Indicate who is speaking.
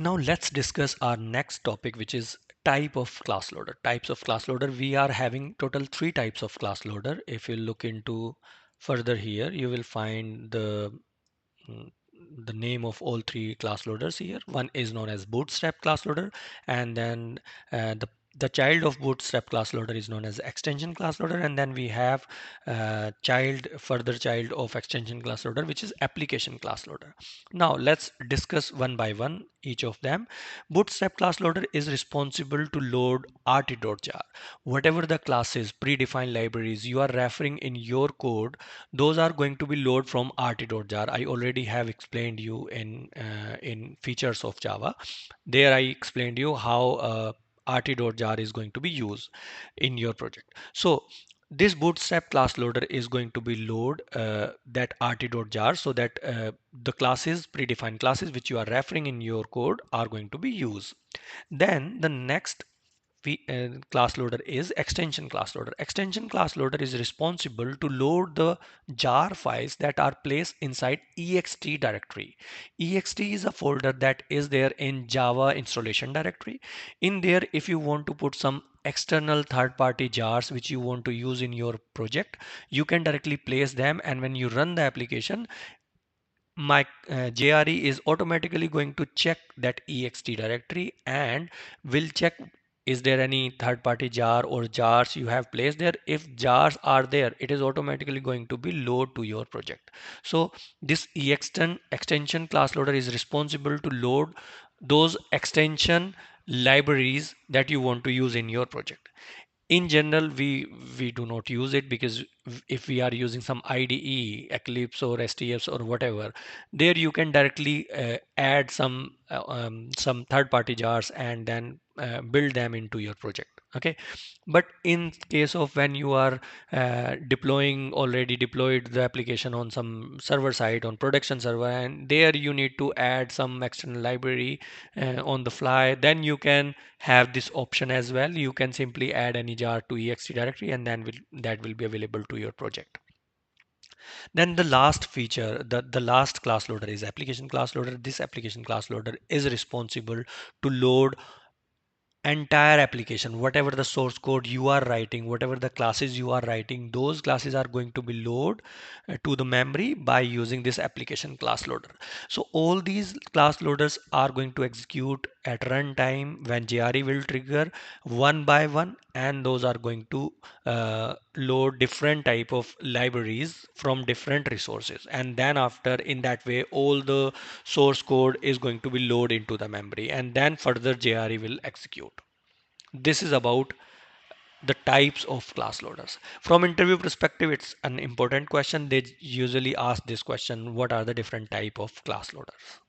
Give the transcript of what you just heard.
Speaker 1: Now let's discuss our next topic, which is type of class loader. Types of class loader. We are having total three types of class loader. If you look into further here, you will find mm, the name of all three class loaders here. One is known as Bootstrap class loader, and then the child of Bootstrap class loader is known as extension class loader, and then we have further child of extension class loader, which is application class loader. Now let's discuss one by one each of them. Bootstrap class loader is responsible to load rt.jar. Whatever the classes, predefined libraries you are referring in your code, those are going to be load from rt.jar. I already have explained you in features of Java. There I explained you how rt.jar is going to be used in your project. So this bootstrap class loader is going to be load that rt.jar, so that the classes, predefined classes which you are referring in your code are going to be used. Then the next class loader is extension class loader. Extension class loader is responsible to load the jar files that are placed inside ext directory. Ext is a folder that is there in Java installation directory. In there, if you want to put some external third-party jars which you want to use in your project, you can directly place them, and when you run the application, my JRE is automatically going to check that ext directory and will check is there any third party jar or jars you have placed there. If jars are there, it is automatically going to be load to your project. So this extension class loader is responsible to load those extension libraries that you want to use in your project. In general, we do not use it, because if we are using some IDE, Eclipse or STFs or whatever, there you can directly add some third party jars and then build them into your project. Okay, but in case of when you are already deployed the application on some server side, on production server, and there you need to add some external library on the fly, then you can have this option as well. You can simply add any jar to ext directory, and then that will be available to your project. Then the last feature, the last class loader is application class loader. This application class loader is responsible to load entire application. Whatever the source code you are writing, whatever the classes you are writing, those classes are going to be loaded to the memory by using this application class loader. So all these class loaders are going to execute at runtime when JRE will trigger one by one, and those are going to load different type of libraries from different resources, and then after, in that way, all the source code is going to be loaded into the memory, and then further JRE will execute. This is about the types of class loaders. From interview perspective, it's an important question. They usually ask this question: what are the different type of class loaders?